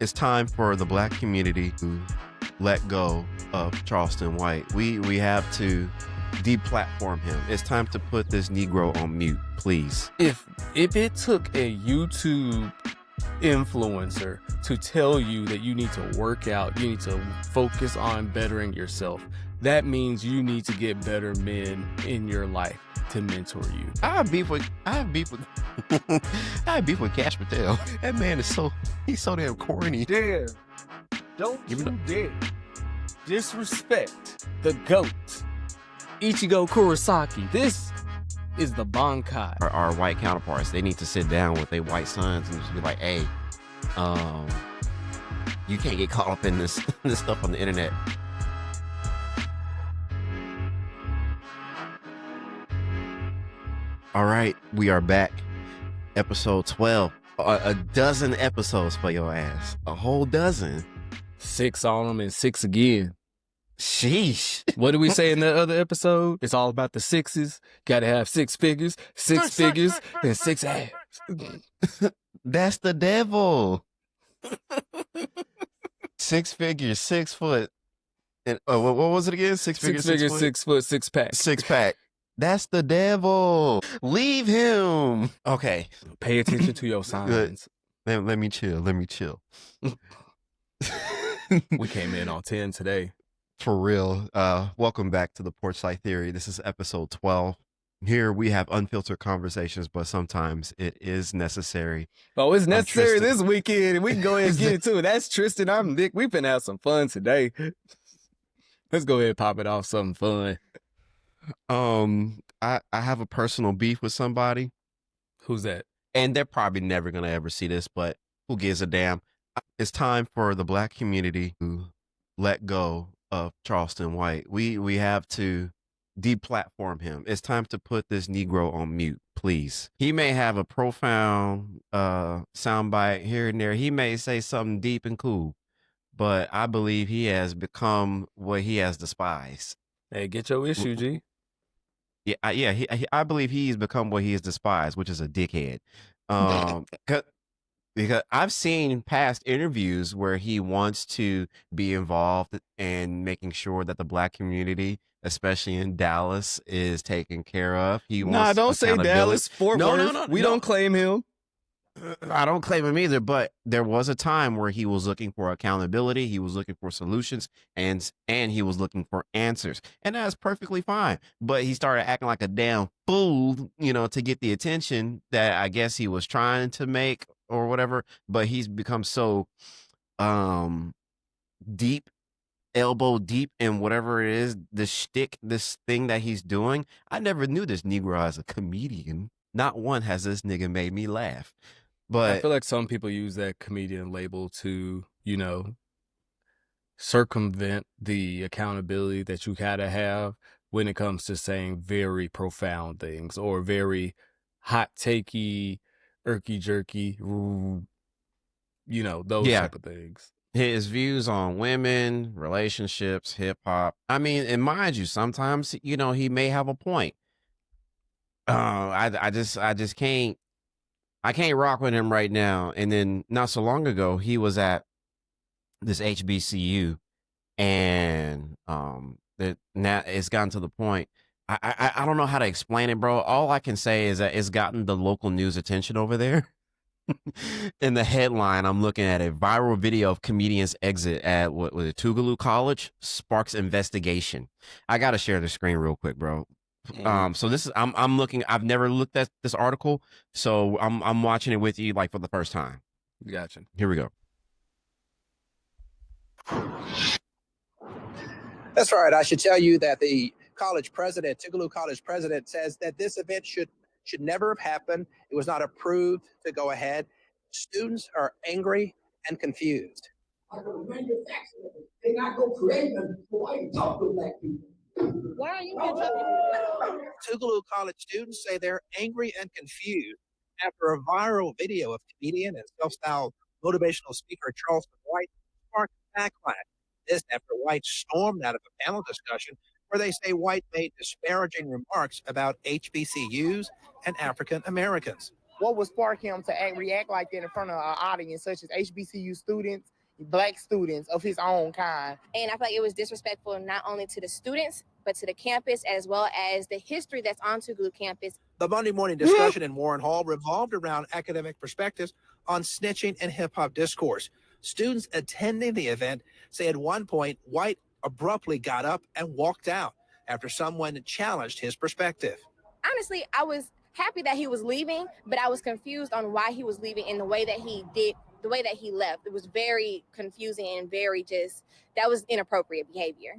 It's time for the Black community to let go of Charleston White. We have to deplatform him. It's time to put this Negro on mute, please. If it took a YouTube influencer to tell you that you need to work out, you need to focus on bettering yourself, that means you need to get better men in your life to mentor you. I have beef with App Patel. That man is he's so damn corny. Damn. Don't you dare disrespect the GOAT, Ichigo Kurosaki. This is the Bankai. Our white counterparts, they need to sit down with their white sons and just be like, hey, you can't get caught up in this stuff on the internet. All right, we are back. Episode 12. A dozen episodes for your ass. A whole dozen. 6 on them and 6 again. Sheesh. What did we say in the other episode? It's all about the sixes. Got to have 6 figures, 6 figures, and 6 abs. That's the devil. 6 figures, 6 foot. And what was it again? 6 figures, 6 foot, 6 pack. 6 pack. That's the devil. Leave him. Okay. Pay attention to your signs. Let me chill. We came in on 10 today. For real. Welcome back to the Porchlight Theory. This is episode 12. Here we have unfiltered conversations, but sometimes it is necessary. Oh, it's necessary this weekend. We can go ahead and get into it. That's Tristan. I'm Nick. We've been having some fun today. Let's go ahead and pop it off something fun. I have a personal beef with somebody. Who's that? And they're probably never going to ever see this, but who gives a damn? It's time for the Black community to let go of Charleston White. We have to deplatform him. It's time to put this Negro on mute, please. He may have a profound soundbite here and there. He may say something deep and cool, but I believe he has become what he has despised. Hey, get your issue, G. I believe he's become what he has despised, which is a dickhead. Because I've seen past interviews where he wants to be involved in making sure that the Black community, especially in Dallas, is taken care of. Don't say Dallas. Fort Worth. We don't claim him. I don't claim him either, but there was a time where he was looking for accountability, he was looking for solutions, and he was looking for answers. And that's perfectly fine. But he started acting like a damn fool, to get the attention that I guess he was trying to make or whatever. But he's become so deep, elbow deep in whatever it is, this shtick, this thing that he's doing. I never knew this Negro as a comedian. Not one has this nigga made me laugh. But I feel like some people use that comedian label to, circumvent the accountability that you gotta have when it comes to saying very profound things or very hot takey, irky jerky, those type of things. His views on women, relationships, hip hop. I mean, and mind you, sometimes, he may have a point. I just can't rock with him right now. And then not so long ago, he was at this HBCU, and that now it's gotten to the point. I don't know how to explain it, bro. All I can say is that it's gotten the local news attention over there. In the headline, I'm looking at a viral video of comedians exit at what was it, Tougaloo College sparks investigation. I gotta share the screen real quick, bro. So this is I'm looking. I've never looked at this article, so I'm watching it with you like for the first time. Gotcha. Here we go. That's right. I should tell you that the college president, Tougaloo College president, says that this event should never have happened. It was not approved to go ahead. Students are angry and confused. Are going to manufacture them. They're not going to create them. Why you talk to black people? Why are you Tougaloo College students say they're angry and confused after a viral video of comedian and self-styled motivational speaker Charleston White sparked backlash. This after White stormed out of a panel discussion where they say White made disparaging remarks about HBCUs and African Americans. what would spark him to react like that in front of an audience such as HBCU students, Black students of his own kind? And I feel like it was disrespectful not only to the students, but to the campus, as well as the history that's on Tougaloo campus. The Monday morning discussion in Warren Hall revolved around academic perspectives on snitching and hip-hop discourse. Students attending the event say at one point, White abruptly got up and walked out after someone challenged his perspective. Honestly, I was happy that he was leaving, but I was confused on why he was leaving in the way that he did, the way that he left. It was very confusing and that was inappropriate behavior.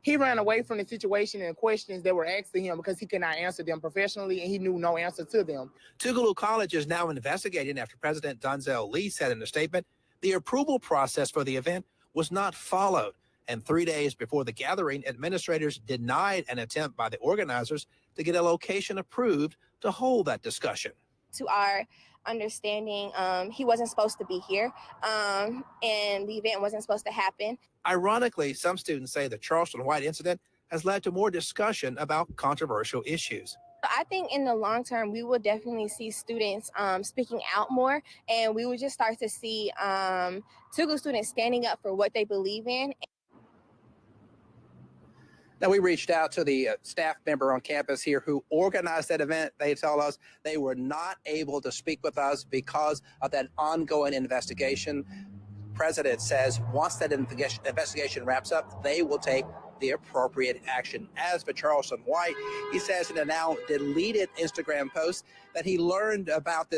He ran away from the situation and questions that were asked to him because he could not answer them professionally and he knew no answer to them. Tougaloo College is now investigating after President Donzel Lee said in a statement, the approval process for the event was not followed. And 3 days before the gathering, administrators denied an attempt by the organizers to get a location approved to hold that discussion. To our understanding, he wasn't supposed to be here, and the event wasn't supposed to happen. Ironically, some students say the Charleston White incident has led to more discussion about controversial issues. I think in the long term, we will definitely see students speaking out more, and we will just start to see Tougaloo students standing up for what they believe in. Now, we reached out to the staff member on campus here who organized that event. They tell us they were not able to speak with us because of that ongoing investigation. President says once that investigation wraps up, they will take the appropriate action. As for Charleston White, he says in a now deleted Instagram post that he learned about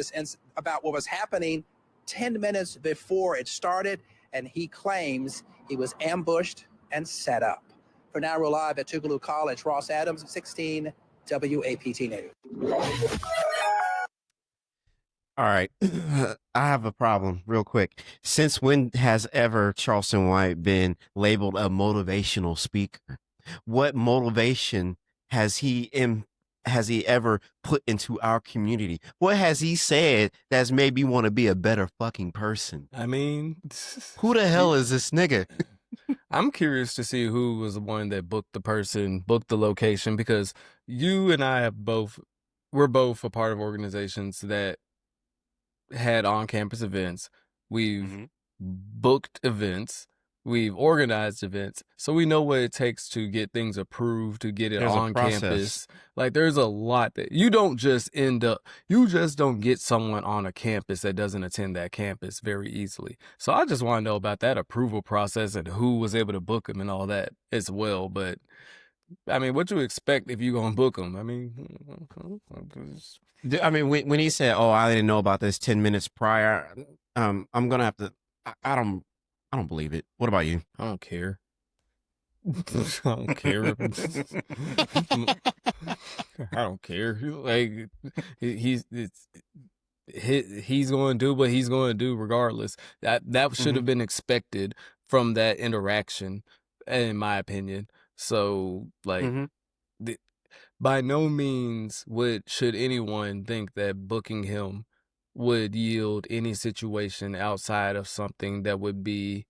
about what was happening 10 minutes before it started, and he claims he was ambushed and set up. For now, we're live at Tougaloo College. Ross Adams, 16 WAPT News. All right. I have a problem real quick. Since when has ever Charleston White been labeled a motivational speaker? What motivation has he ever put into our community? What has he said that's made me want to be a better fucking person? I mean, who the hell is this nigga? I'm curious to see who was the one that booked the location, because you and I we're both a part of organizations that had on-campus events. We've booked events. We've organized events. So we know what it takes to get things approved, to get it on campus. Like, there's a lot that you just don't get someone on a campus that doesn't attend that campus very easily. So I just want to know about that approval process and who was able to book them and all that as well. But I mean, what you expect if you gonna book them? I mean, when he said, "Oh, I didn't know about this 10 minutes prior," I'm gonna have to. I don't believe it. What about you? I don't care. I don't care. I don't care. Like, he's going to do what he's going to do regardless. That should have been expected from that interaction, in my opinion. So, like, by no means should anyone think that booking him would yield any situation outside of something that would be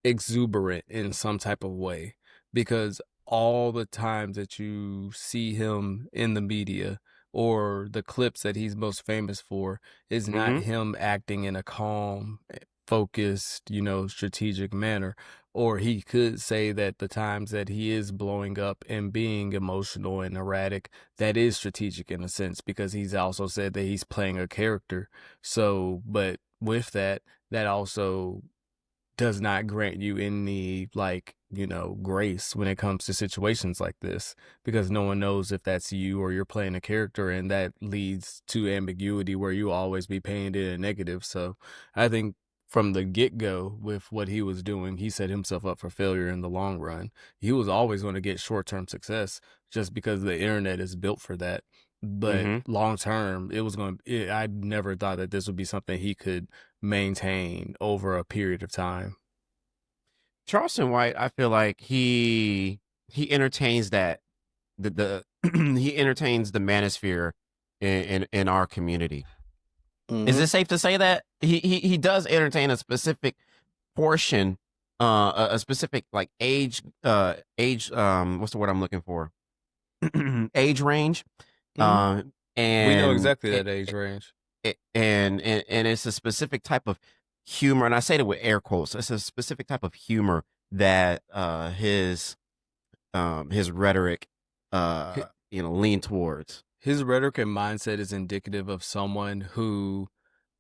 exuberant in some type of way, because all the times that you see him in the media or the clips that he's most famous for is not him acting in a calm, focused, strategic manner. Or he could say that the times that he is blowing up and being emotional and erratic, that is strategic in a sense, because he's also said that he's playing a character. So, but with that also does not grant you any, grace when it comes to situations like this, because no one knows if that's you or you're playing a character, and that leads to ambiguity where you always be painted in a negative. So I think from the get-go with what he was doing, he set himself up for failure in the long run. He was always going to get short-term success just because the internet is built for that. But long-term, I never thought that this would be something he could maintain over a period of time. Charleston White, I feel like he entertains that he entertains the manosphere in our community. Is it safe to say that he does entertain a specific portion, a specific age, what's the word I'm looking for? Age range. And we know exactly that age range. and it's a specific type of humor, and I say that with air quotes. It's a specific type of humor that his rhetoric lean towards. His rhetoric and mindset is indicative of someone who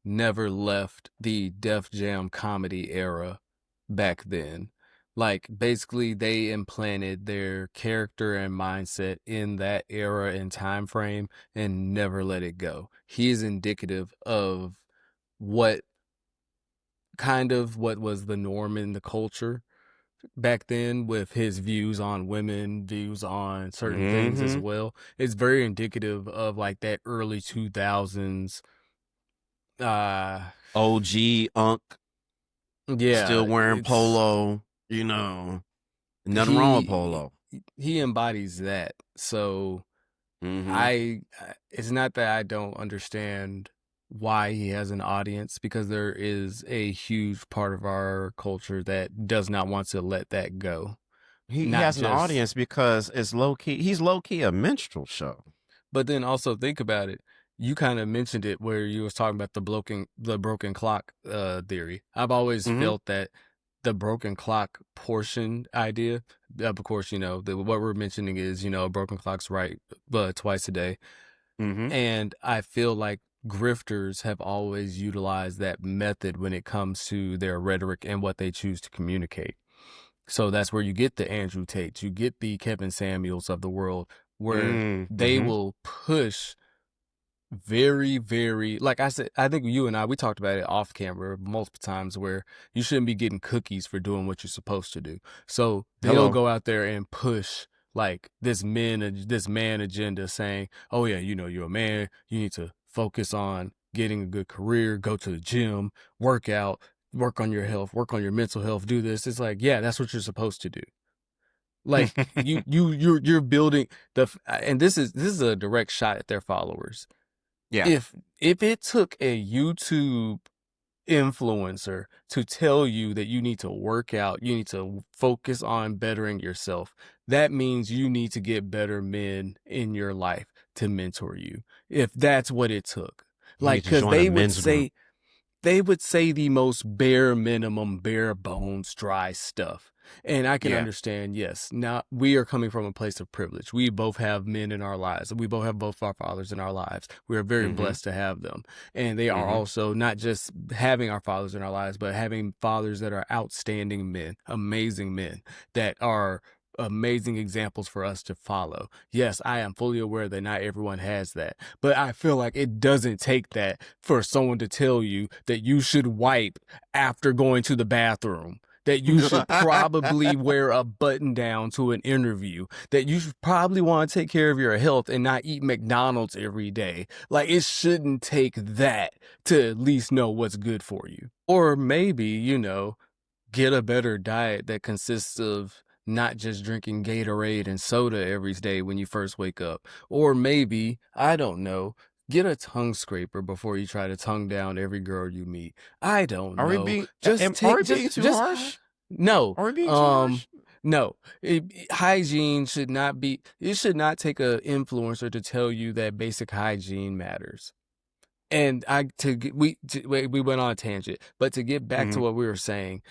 never left the Def Jam comedy era back then. Like, basically, they implanted their character and mindset in that era and time frame and never let it go. He is indicative of what was the norm in the culture back then, with his views on women, views on certain things as well. It's very indicative of like that early 2000s OG Unk, yeah, still wearing polo, nothing wrong with polo. He embodies that. So it's not that I don't understand why he has an audience, because there is a huge part of our culture that does not want to let that go. He has an audience because it's low key. He's low key a minstrel show. But then also think about it. You kind of mentioned it where you was talking about the broken clock theory. I've always felt that the broken clock portion idea, of course, what we're mentioning is, a broken clock's right twice a day. And I feel like grifters have always utilized that method when it comes to their rhetoric and what they choose to communicate. So that's where you get the Andrew Tates, you get the Kevin Samuels of the world, where they will push very, very, like I said, I think you and we talked about it off camera multiple times, where you shouldn't be getting cookies for doing what you're supposed to do. So they'll go out there and push like this man agenda, saying, oh yeah, you're a man, you need to focus on getting a good career, go to the gym, work out, work on your health, work on your mental health, do this. It's like, yeah, that's what you're supposed to do. Like you're building and this is a direct shot at their followers. Yeah. If it took a YouTube influencer to tell you that you need to work out, you need to focus on bettering yourself, that means you need to get better men in your life to mentor you. If that's what it took. Like, because they would say the most bare minimum, bare bones, dry stuff. And I can understand, yes, now we are coming from a place of privilege. We both have men in our lives. We both have both our fathers in our lives. We are very blessed to have them. And they are also not just having our fathers in our lives, but having fathers that are outstanding men, amazing men, that are amazing examples for us to follow. Yes, I am fully aware that not everyone has that, but I feel like it doesn't take that for someone to tell you that you should wipe after going to the bathroom, that you should probably wear a button down to an interview, that you should probably want to take care of your health and not eat McDonald's every day. Like, it shouldn't take that to at least know what's good for you. Or maybe, get a better diet that consists of not just drinking Gatorade and soda every day when you first wake up. Or maybe, I don't know, get a tongue scraper before you try to tongue down every girl you meet. I don't know. Are we being too harsh? No. Are we being too harsh? No. Hygiene should not be, it should not take an influencer to tell you that basic hygiene matters. And we went on a tangent, but to get back to what we were saying,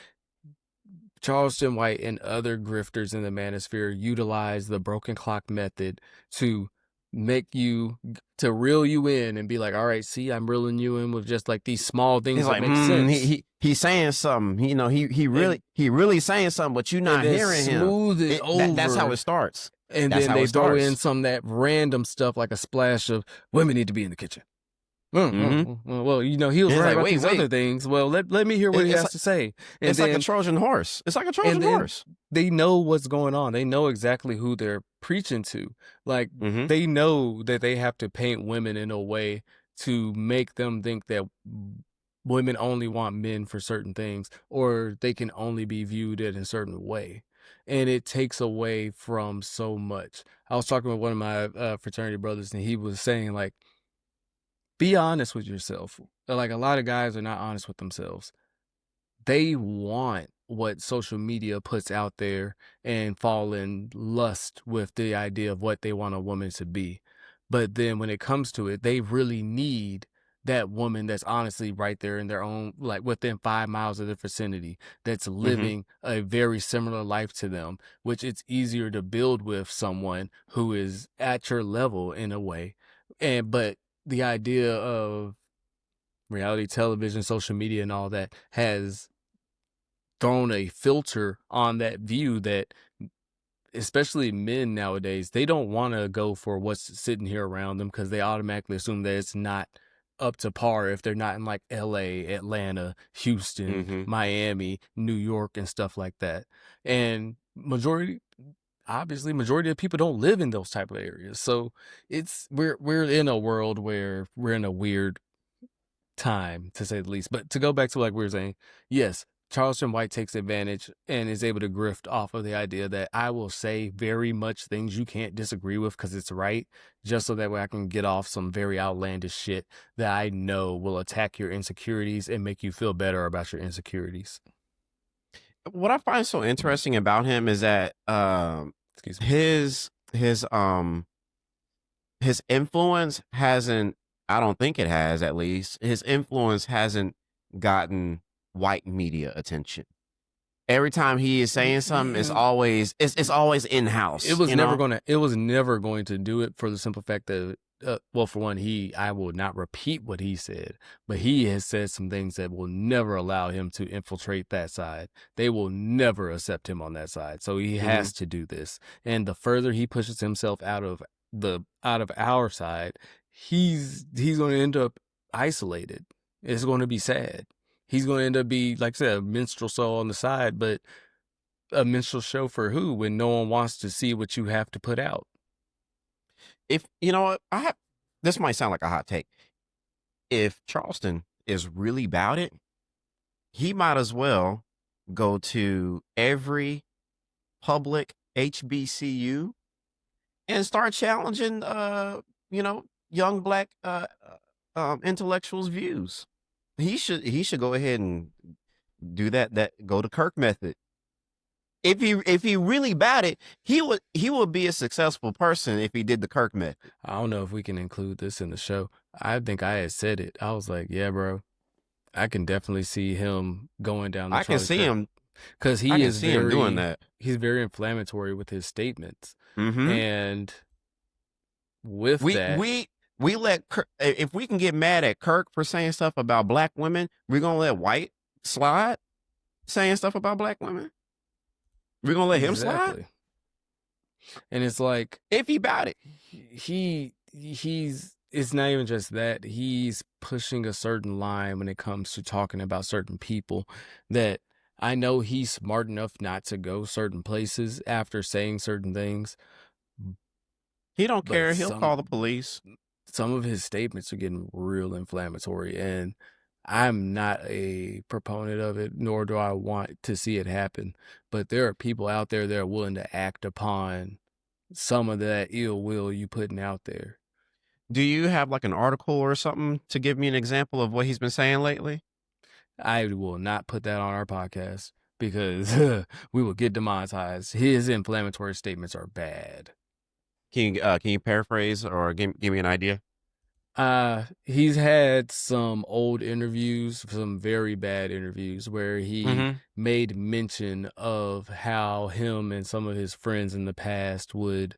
Charleston White and other grifters in the Manosphere utilize the broken clock method to reel you in and be like, all right, see, I'm reeling you in with just like these small things that make sense. He's saying something. He really saying something, but you're not hearing him. Smooth it over. That's how it starts. And then they throw in some that random stuff, like a splash of women need to be in the kitchen. Well, he was right about these other things. Well, let me hear what he has to say. And it's like a Trojan horse. It's like a Trojan horse. They know what's going on. They know exactly who they're preaching to. Like, they know that they have to paint women in a way to make them think that women only want men for certain things, or they can only be viewed in a certain way. And it takes away from so much. I was talking with one of my fraternity brothers, and he was saying, like, be honest with yourself. Like, a lot of guys are not honest with themselves. They want what social media puts out there and fall in lust with the idea of what they want a woman to be. But then when it comes to it, they really need that woman that's honestly right there in their own, like within 5 miles of their vicinity, that's living a very similar life to them, which it's easier to build with someone who is at your level in a way. But the idea of reality television, social media, and all that has thrown a filter on that view that, especially men nowadays, they don't want to go for what's sitting here around them because they automatically assume that it's not up to par if they're not in like LA, Atlanta, Houston, Miami, New York, and stuff like that. And majority of people don't live in those type of areas. So we're in a world where we're in a weird time, to say the least. But to go back to like we were saying, yes, Charleston White takes advantage and is able to grift off of the idea that I will say very much things you can't disagree with because it's right, just so that way I can get off some very outlandish shit that I know will attack your insecurities and make you feel better about your insecurities. What I find so interesting about him is that Excuse me. his influence hasn't, I don't think it has, at least his influence hasn't gotten white media attention. Every time he is saying something, it's always in house. It was never going to do it, for the simple fact that well, for one, I will not repeat what he said, but he has said some things that will never allow him to infiltrate that side. They will never accept him on that side. So he has to do this. And the further he pushes himself out of our side, he's going to end up isolated. It's going to be sad. He's going to end up be, like I said, a minstrel show on the side, but a minstrel show for who when no one wants to see what you have to put out? If you know what, this might sound like a hot take. If Charleston is really about it, he might as well go to every public HBCU and start challenging, young black intellectuals' views. He should go ahead and do that. Go to Kirk method. If he really about it, he would be a successful person if he did the Kirk method. I don't know if we can include this in the show. I think I had said it. I was like, yeah, bro, I can definitely see him going down. I can see him because him doing that. He's very inflammatory with his statements, Mm-hmm. and with that, we let Kirk, if we can get mad at Kirk for saying stuff about black women, we're gonna let White slide saying stuff about black women. We're gonna let him slide. And it's like, if he about it, he's it's not even just that, he's pushing a certain line when it comes to talking about certain people that I know he's smart enough not to go certain places after saying certain things. He don't care. He'll call the police. Some of his statements are getting real inflammatory, and I'm not a proponent of it, nor do I want to see it happen. But there are people out there that are willing to act upon some of that ill will you putting out there. Do you have like an article or something to give me an example of what he's been saying lately? I will not put that on our podcast because we will get demonetized. His inflammatory statements are bad. Can you paraphrase or give me an idea? He's had some old interviews, some very bad interviews, where he made mention of how him and some of his friends in the past would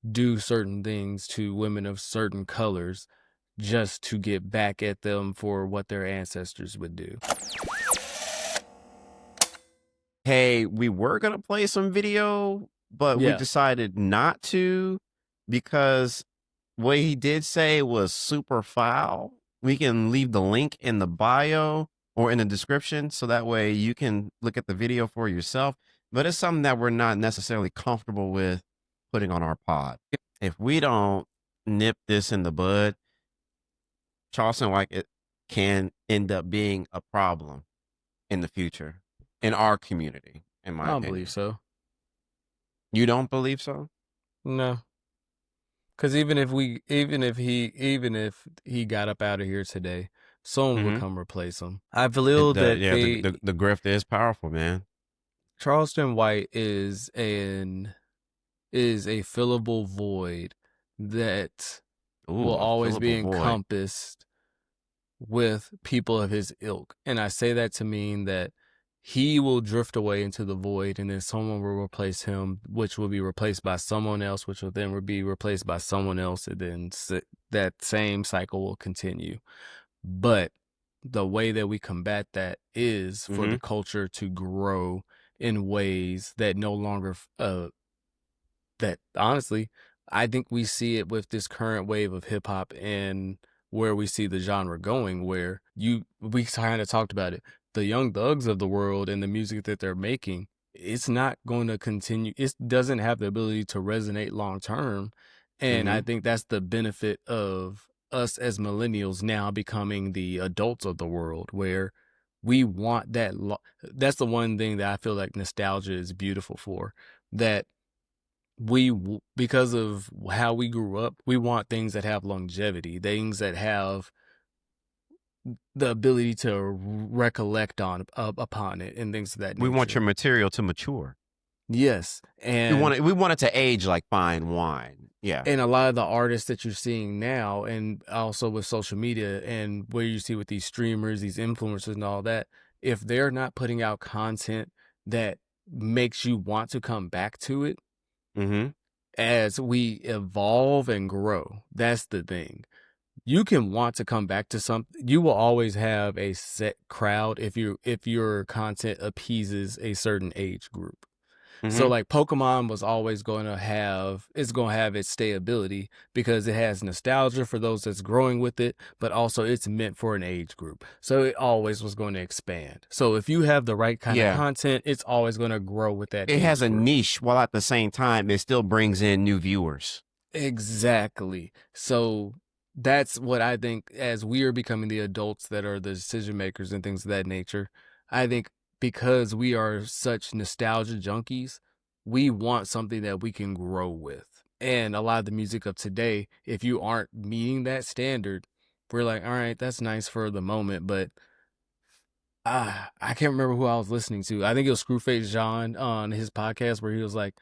do certain things to women of certain colors just to get back at them for what their ancestors would do. Hey, we were going to play some video, but we decided not to because what he did say was super foul. We can leave the link in the bio or in the description so that way you can look at the video for yourself. But it's something that we're not necessarily comfortable with putting on our pod. If we don't nip this in the bud, Charleston White can end up being a problem in the future in our community, in my opinion. I don't believe so. You don't believe so? No. Because even if he got up out of here today, someone would come replace him. I feel the grift is powerful, man. Charleston White is a fillable void that will always be encompassed with people of his ilk. And I say that to mean that he will drift away into the void, and then someone will replace him, which will be replaced by someone else, which will then be replaced by someone else, and then that same cycle will continue. But the way that we combat that is for the culture to grow in ways that no longer, that honestly, I think we see it with this current wave of hip hop and where we see the genre going, where we kind of talked about it. The Young Thugs of the world and the music that they're making, it's not going to continue. It doesn't have the ability to resonate long term. And I think that's the benefit of us as millennials now becoming the adults of the world, where we want that. That's the one thing that I feel like nostalgia is beautiful for, that because of how we grew up, we want things that have longevity, things that have the ability to recollect upon it, and things of that nature. We want your material to mature. Yes, and we want it to age like fine wine. Yeah, and a lot of the artists that you're seeing now, and also with social media, and where you see with these streamers, these influencers, and all that, if they're not putting out content that makes you want to come back to it, as we evolve and grow, that's the thing. You can want to come back to something. You will always have a set crowd if your content appeases a certain age group. So like Pokemon was always going to have its stayability because it has nostalgia for those that's growing with it, but also it's meant for an age group. So it always was going to expand. So if you have the right kind of content, it's always going to grow with that. It has a niche, while at the same time it still brings in new viewers. Exactly. So that's what I think, as we are becoming the adults that are the decision makers and things of that nature. I think because we are such nostalgia junkies, we want something that we can grow with. And a lot of the music of today, if you aren't meeting that standard, we're like, all right, that's nice for the moment, but I can't remember who I was listening to. I think it was Screwface John on his podcast, where he was like,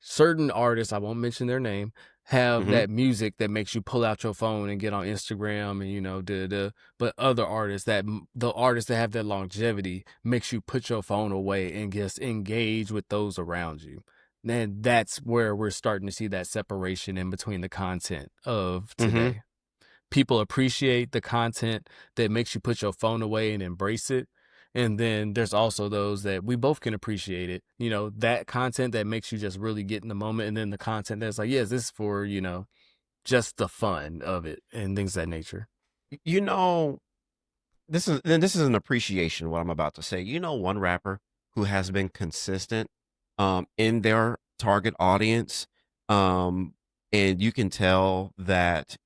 certain artists, I won't mention their name, have that music that makes you pull out your phone and get on Instagram and but other artists, the artists that have that longevity, makes you put your phone away and just engage with those around you. And that's where we're starting to see that separation in between the content of today. People appreciate the content that makes you put your phone away and embrace it. And then there's also those that we both can appreciate it, that content that makes you just really get in the moment. And then the content that's like, yes, this is for, just the fun of it and things of that nature. This is an appreciation of what I'm about to say. One rapper who has been consistent in their target audience, and you can tell that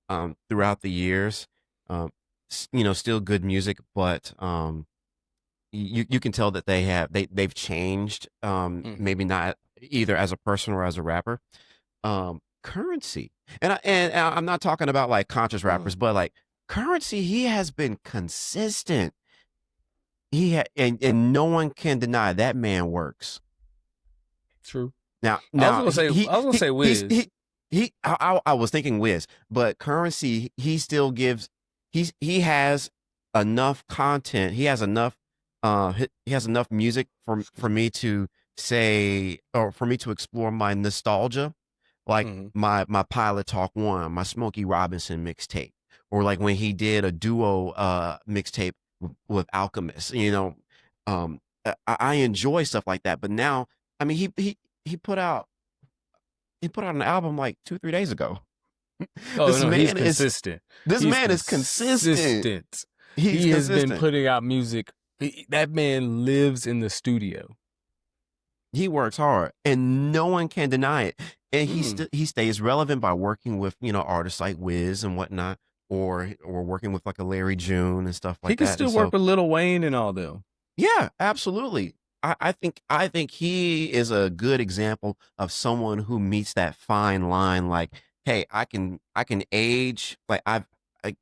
throughout the years, still good music, but you can tell that they've changed, maybe not either as a person or as a rapper. Currency, and I'm not talking about like conscious rappers, but like Currency, he has been consistent. And no one can deny that man works. True. Now I was gonna say Wiz. I was thinking Wiz, but Currency, he still gives. He has enough content. He has enough music for me to say, or for me to explore my nostalgia, like my Pilot Talk 1, my Smokey Robinson mixtape, or like when he did a duo mixtape with Alchemist. I enjoy stuff like that. But now, I mean, he put out an album like 2-3 days ago. He's consistent. This man is consistent. He has been putting out music. That man lives in the studio. He works hard, and no one can deny it. And he stays relevant by working with artists like Wiz and whatnot, or working with like a Larry June and stuff like that. He can still work with Lil Wayne and all them. Yeah, absolutely. I think he is a good example of someone who meets that fine line. Like, hey, I can age. Like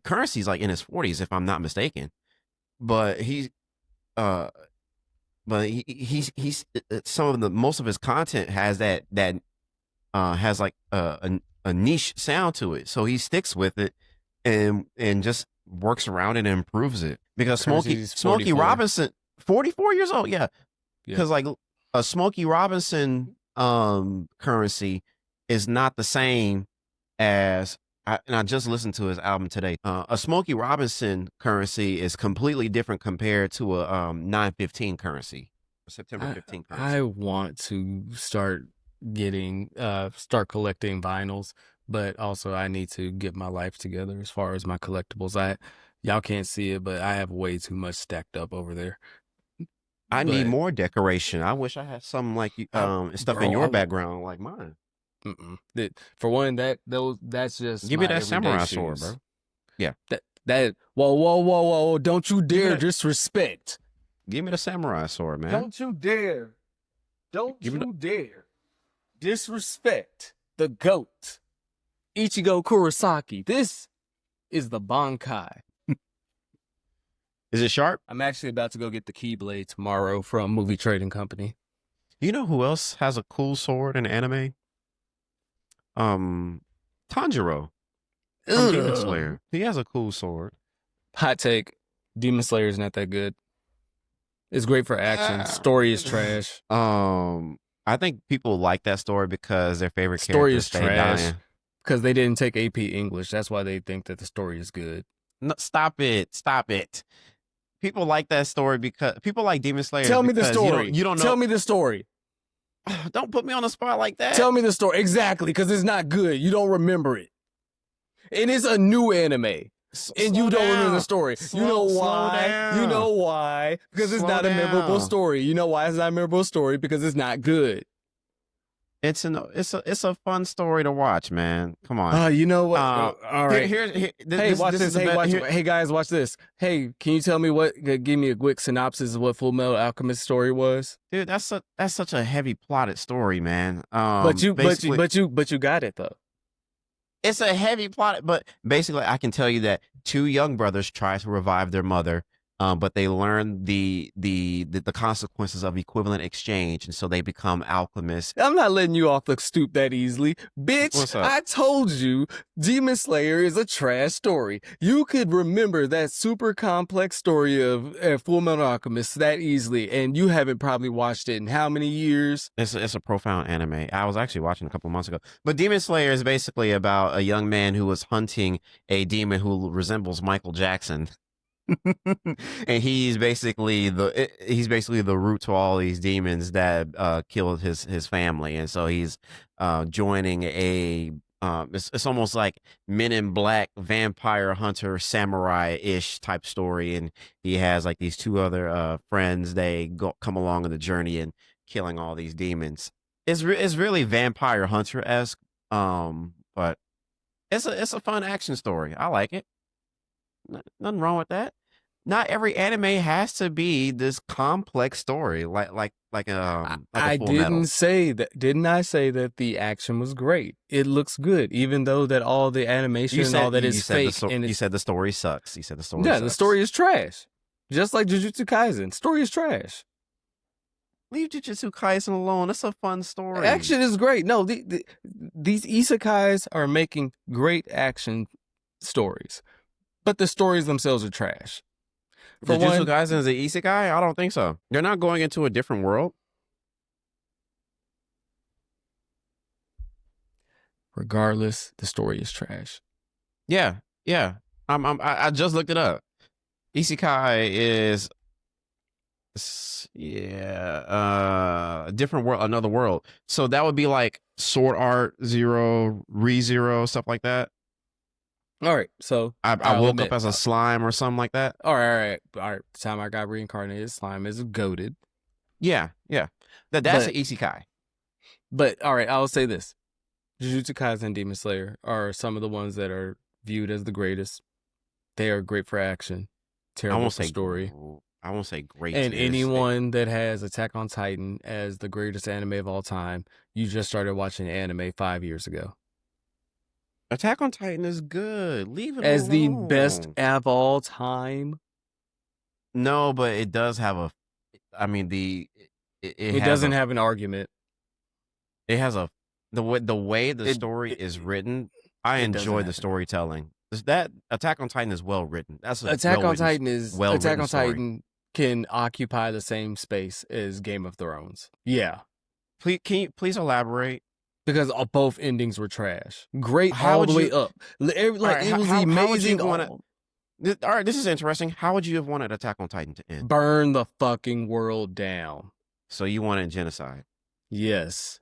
Currency's like in his 40s, if I'm not mistaken, but he's most of his content has that has like a niche sound to it, so he sticks with it and just works around it and improves it because Currency's Smokey 44. Robinson, 44 years old, yeah, Yeah. because like a Smokey Robinson currency is not the same as and I just listened to his album today. A Smokey Robinson currency is completely different compared to a 9/15 currency, September 15 currency. I want to start collecting vinyls, but also I need to get my life together as far as my collectibles. Y'all can't see it, but I have way too much stacked up over there. I need But- more decoration. I wish I had something like you, stuff bro, in your I- background like mine. For one, that's just Give me my that samurai everyday sword, shoes. bro. That whoa! Don't you dare that- disrespect! Give me the samurai sword, man. Don't you dare! Don't Give me you dare disrespect the GOAT, Ichigo Kurosaki. This is the Bankai. Is it sharp? I'm actually about to go get the Keyblade tomorrow from Movie Trading Company. You know who else has a cool sword in anime? Tanjiro from Demon Ugh. Slayer. He has a cool sword. Hot take: Demon Slayer is not that good. It's great for action. Story is trash. I think people like that story because their favorite Story characters is stay trash. dying. Because they didn't take AP English. That's why they think that the story is good. No, stop it. People like that story because people like Demon Slayer. Tell me the because story. You don't know. Tell me the story. Don't put me on the spot like that. Tell me the story. Exactly, because it's not good. You don't remember it. And it's a new anime. And you don't remember the story. You know why? You know why? Because it's Slow not a memorable down. story. You know why it's not a memorable story? Because it's not good. It's a fun story to watch, man. Come on. You know what? All right. Hey, watch this. Hey, guys, watch this. Hey, can you tell me give me a quick synopsis of what Full Metal Alchemist story was? Dude, that's such a heavy plotted story, man. But you got it though. It's a heavy plot, but basically I can tell you that two young brothers try to revive their mother, but they learn the consequences of equivalent exchange, and so they become alchemists. I'm not letting you off the stoop that easily. What's Bitch, up? I told you Demon Slayer is a trash story. You could remember that super complex story of Full Metal Alchemist that easily, and you haven't probably watched it in how many years? It's a profound anime. I was actually watching a couple months ago. But Demon Slayer is basically about a young man who was hunting a demon who resembles Michael Jackson. And he's basically the root to all these demons that killed his family, and so he's joining a it's almost like Men in Black vampire hunter samurai-ish type story, and he has like these two other friends. They come along on the journey and killing all these demons. It's really vampire hunter-esque, but it's a fun action story. I like it. Nothing wrong with that. Not every anime has to be this complex story like a I Full didn't Metal. say that. Didn't I say that the action was great? It looks good, even though that all the animation and all that is fake. And You said the story sucks. You said the story yeah, sucks. the story is trash. Just like Jujutsu Kaisen, story is trash. Leave Jujutsu Kaisen alone. It's a fun story. Action is great. No, these isekais are making great action stories, but the stories themselves are trash. For Jujutsu one, Kaisen is an isekai? I don't think so. They're not going into a different world. regardless, the story is trash. Yeah. I just looked it up. Isekai is a different world, another world. So that would be like Sword Art Zero, ReZero, stuff like that. All right, so I I'll woke admit- up as a slime or something like that. all right. The time I got reincarnated, slime is goated. Yeah. That's an isekai. But all right, I'll say this: Jujutsu Kaisen and Demon Slayer are some of the ones that are viewed as the greatest. They are great for action, I terrible won't for say story. I won't say great. And It's- anyone that has Attack on Titan as the greatest anime of all time, you just started watching anime 5 years ago. Attack on Titan is good. Leave it As the alone. best of all time. No, but it does have a. I mean, it has doesn't a- have an argument. It has a the way the It- story it- is written. I it doesn't enjoy have the it. storytelling. that Attack on Titan is well written. That's a Attack on well-written- Titan is well-written Attack on story. Titan can occupy the same space as Game of Thrones. Yeah, Can you please elaborate? because both endings were trash. Great How all would the way you- up. Like right, it was how would you amazing. wanna- All right, this is interesting. How would you have wanted Attack on Titan to end? Burn the fucking world down. So you wanted genocide. Yes.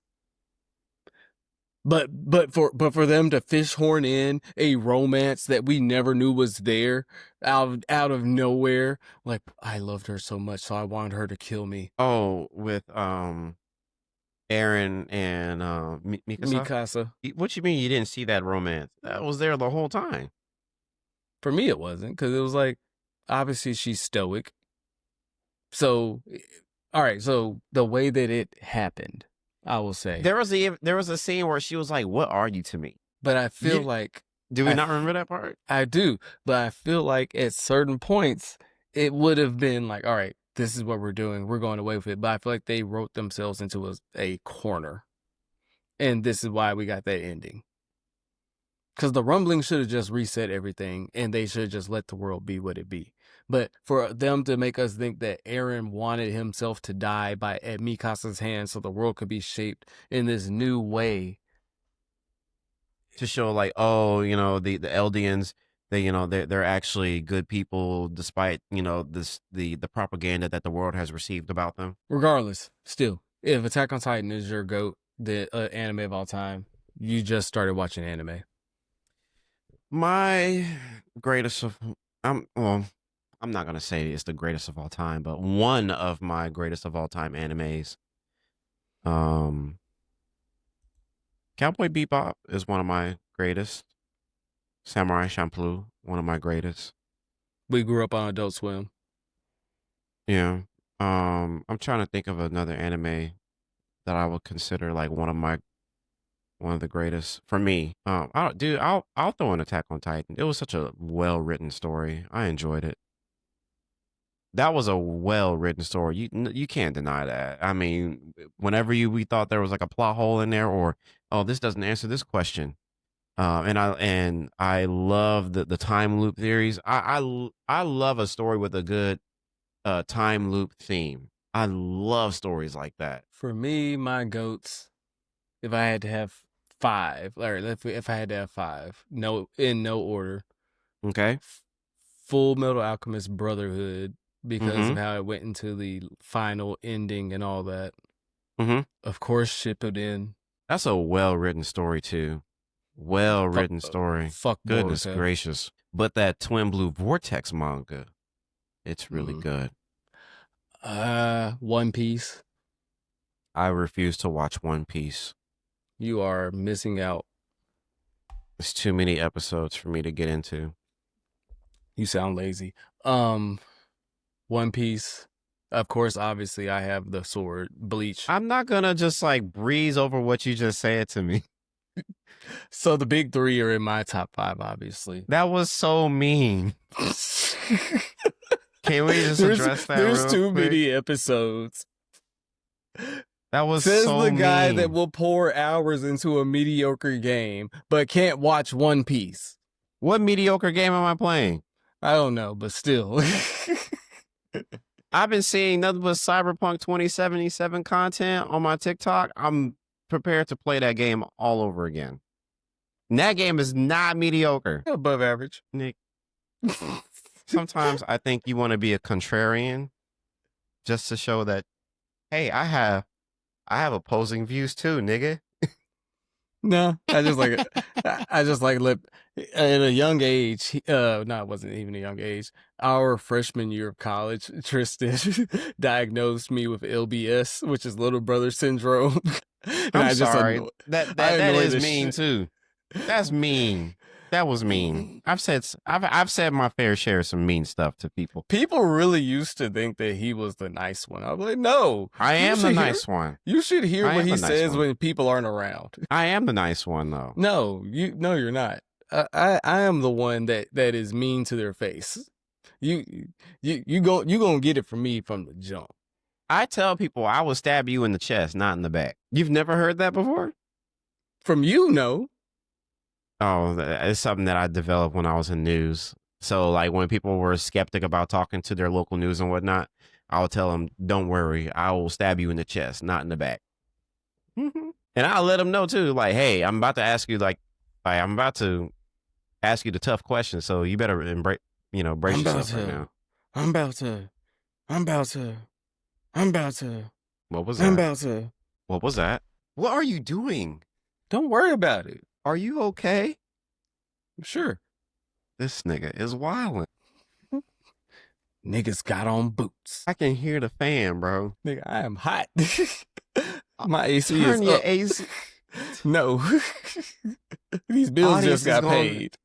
But for them to fishhorn in a romance that we never knew was there out of nowhere, like I loved her so much, so I wanted her to kill me. Oh, with Eren and Mikasa? Mikasa. What you mean you didn't see that romance? That was there the whole time. For me, it wasn't, because it was like, obviously she's stoic. So, all right. So the way that it happened, I will say, There was a scene where she was like, "What are you to me?" but I feel You- like Do we not remember that part? I do, but I feel like at certain points it would have been like, all right, this is what we're doing. We're going away with it. But I feel like they wrote themselves into a corner. And this is why we got that ending. Because the rumbling should have just reset everything and they should have just let the world be what it be. But for them to make us think that Eren wanted himself to die at Mikasa's hands so the world could be shaped in this new way. To show like, oh, you know, the Eldians, they're actually good people despite, the propaganda that the world has received about them. Regardless, still, if Attack on Titan is your GOAT, the anime of all time, you just started watching anime. My greatest of I'm not gonna say it's the greatest of all time, but one of my greatest of all time animes. Cowboy Bebop is one of my greatest. Samurai Champloo, one of my greatest. We grew up on Adult Swim. Yeah. I'm trying to think of another anime that I would consider like one of the greatest for me. I'll throw in Attack on Titan. It was such a well-written story. I enjoyed it. That was a well-written story. You can't deny that. I mean, whenever we thought there was like a plot hole in there, or this doesn't answer this question, and I love the time loop theories. I love a story with a good time loop theme. I love stories like that. For me, my GOATs, if I had to have 5, or if I had to have 5, in no order. Okay. Full Metal Alchemist Brotherhood, because Mhm. of how it went into the final ending and all that. Mhm. Of course, Shippuden. That's a well-written story too. Well-written story. Fuck Goodness Boruto. gracious. But that Twin Blue Vortex manga, it's really good. One Piece. I refuse to watch One Piece. You are missing out. It's too many episodes for me to get into. You sound lazy. One Piece. Of course, obviously, I have the sword. Bleach. I'm not gonna just like breeze over what you just said to me. So the big 3 are in my top 5, obviously. That was so mean. Can we just address that? There's real too quick? many episodes. That was Says so the guy mean. that will pour hours into a mediocre game, but can't watch One Piece. What mediocre game am I playing? I don't know, but still. I've been seeing nothing but Cyberpunk 2077 content on my TikTok. I'm prepared to play that game all over again. And that game is not mediocre. Above average. Nick, sometimes I think you want to be a contrarian just to show that, hey, I have opposing views too, nigga. No, I just like it. I just like at a young age. No, it wasn't even a young age. Our freshman year of college, Tristan diagnosed me with LBS, which is little brother syndrome. And I'm sorry. anno- That I annoy is the mean shit. too. That's mean. That was mean. I've said my fair share of some mean stuff to people. People really used to think that he was the nice one. I was like, no, I you am the should nice one. You should hear I what am he the nice says one. when people aren't around. I am the nice one though. No, you're not. I am the one that is mean to their face. You gonna get it from me from the jump. I tell people I will stab you in the chest, not in the back. You've never heard that before? From you, no. Oh, it's something that I developed when I was in news. So, like, when people were skeptic about talking to their local news and whatnot, I'll tell them, "Don't worry, I will stab you in the chest, not in the back." And I'll let them know too, like, "Hey, I'm about to ask you, I'm about to ask you the tough questions, so you better brace yourself right now." I'm about to. What was I'm that? about to. What was that? What are you doing? Don't worry about it. Are you okay? Sure. This nigga is wildin'. Niggas got on boots. I can hear the fan, bro. Nigga, I am hot. My AC Turn is your up. AC. No. These bills Audience just got is gonna- paid.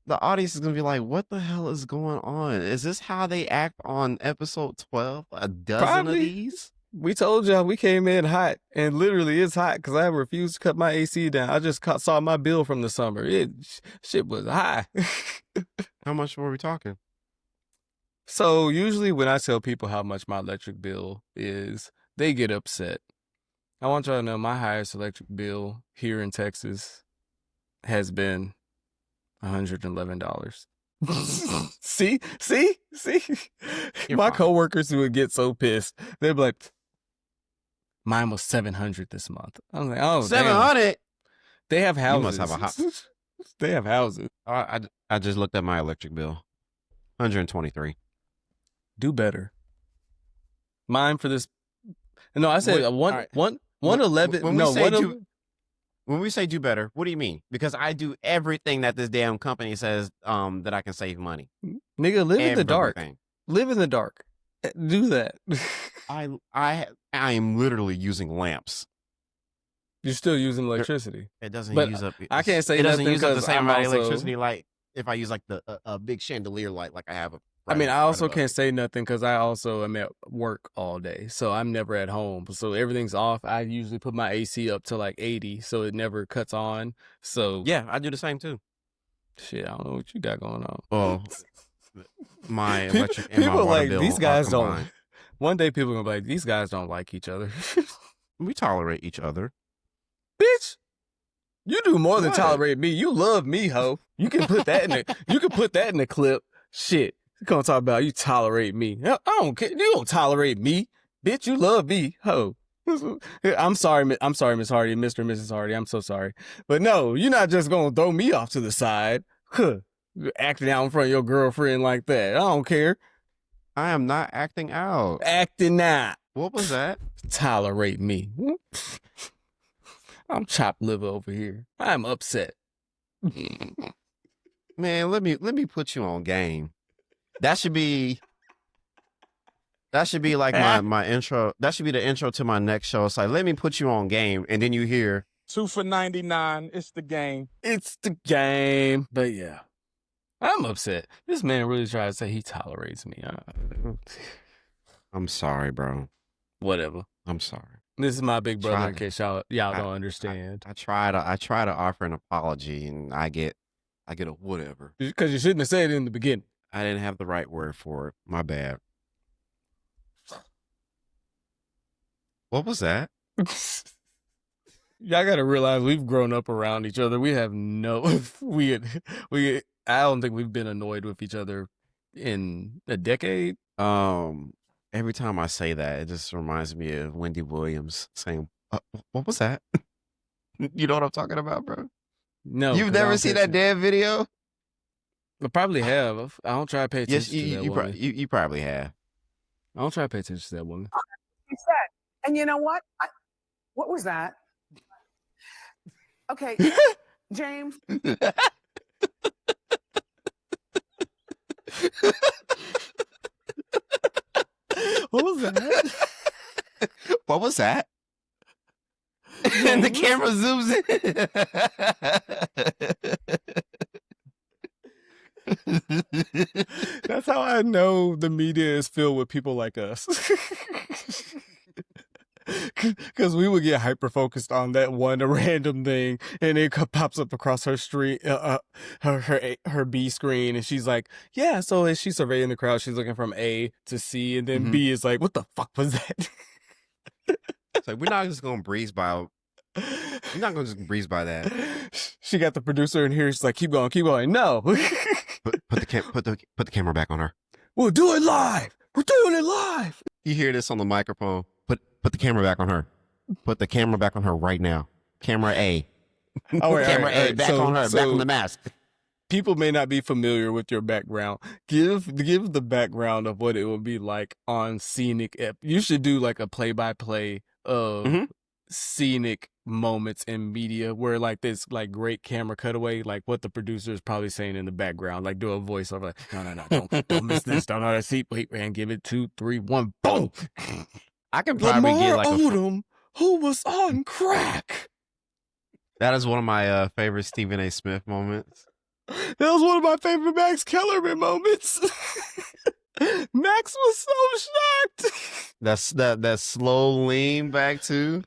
The audience is gonna be like, "What the hell is going on? Is this how they act on episode 12? A dozen Probably. of these?" We told y'all we came in hot, and literally it's hot because I refused to cut my AC down. I just saw my bill from the summer. Shit was high. How much were we talking? So usually when I tell people how much my electric bill is, they get upset. I want y'all to know my highest electric bill here in Texas has been $111. See? You're My fine. coworkers would get so pissed. They'd be like, mine was $700 this month. I was like, oh, 700. They have houses. You must have a house. They have houses. I just looked at my electric bill. 123. Do better. Mine for this. No, I said Wait, one, all right. 111. When we No, say one. do- When we say do better, what do you mean? Because I do everything that this damn company says that I can save money. Nigga, live in the dark. Everything. Live in the dark. Do that. I am literally using lamps. You're still using electricity. It doesn't But use up. I can't say it doesn't nothing use up the 'cause same I'm amount of also- electricity like if I use like a big chandelier light like I have. I mean, I right also above can't it. say nothing because I also am at work all day. So I'm never at home. So everything's off. I usually put my AC up to like 80 so it never cuts on. So Yeah, I do the same too. shit, I don't know what you got going on. Well, my electric and my People water like, bill these are guys don't. combined. One day people are going to be like, these guys don't like each other. We tolerate each other. Bitch, you do more than What? tolerate me. You love me, ho. You can put that in the clip. Shit. You gonna talk about you tolerate me. I don't care. You don't tolerate me. Bitch, you love me, ho. I'm sorry, Miss Hardy, Mr. and Mrs. Hardy. I'm so sorry. But no, you're not just gonna throw me off to the side. Huh. Acting out in front of your girlfriend like that. I don't care. I am not acting out. Acting out. What was that? Tolerate me. I'm chopped liver over here. I'm upset. Man, let me put you on game. That should be like my intro. That should be the intro to my next show. It's like, let me put you on game, and then you hear 2 for $99. It's the game. It's the game. But yeah, I'm upset. This man really tried to say he tolerates me. I'm sorry, bro. Whatever. I'm sorry. This is my big brother. Try- In case y'all don't understand, I try to offer an apology, and I get a whatever. because you shouldn't have said it in the beginning. I didn't have the right word for it. My bad. What was that? Y'all gotta realize we've grown up around each other. We have no I don't think we've been annoyed with each other in a decade. Every time I say that, it just reminds me of Wendy Williams saying, "What was that?" You know what I'm talking about, bro? No, You've 'cause I never don't seen catch that it. damn video? I probably have. I don't try to pay Yes, attention to that woman. you probably have. I don't try to pay attention to that woman. He said, and you know what? What was that? Okay, James. What was that? What was that? And the camera zooms in. That's how I know the media is filled with people like us. Because we would get hyper focused on that one random thing, and it pops up across her street, her B screen, and she's like, "Yeah." So as she's surveying the crowd, she's looking from A to C, and then B is like, "What the fuck was that?" It's like, we're not just gonna breeze by. We're not gonna just breeze by that. She got the producer in here. She's like, keep going, keep going. No. Put the camera back on her. We'll do it live. We're doing it live. You hear this on the microphone? Put the camera back on her. Put the camera back on her right now. Camera A. All right, Camera A back on her. Back on the mask. People may not be familiar with your background. Give the background of what it would be like on scenic. You should do like a play-by-play of scenic moments in media where like this like great camera cutaway, like what the producer is probably saying in the background, like do a voiceover like, no, don't miss this, don't know that seat, wait, man, give it 2, 3, 1, boom. I can probably Lamar get like Odom, who was on crack. That is one of my favorite Stephen A. Smith moments. That was one of my favorite Max Kellerman moments. Max was so shocked. That slow lean back too.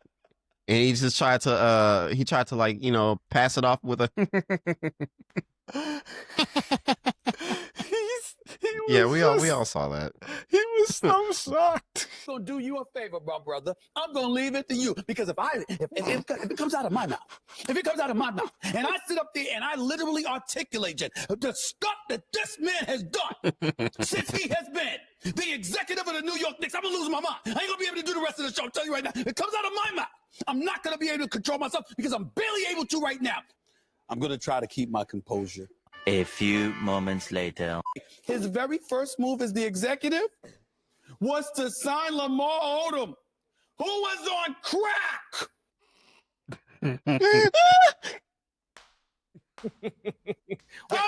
And he just tried to like, you know, pass it off with a Yeah, we all saw that. He was so shocked. I'm gonna do you a favor, my brother. I'm gonna leave it to you because if it comes out of my mouth, and I sit up there and I literally articulate the stuff that this man has done since he has been the executive of the New York Knicks, I'm gonna lose my mind. I ain't gonna be able to do the rest of the show. I'm telling you right now, it comes out of my mouth. I'm not gonna be able to control myself because I'm barely able to right now. I'm gonna try to keep my composure. A few moments later. His very first move as the executive was to sign Lamar Odom, who was on crack. I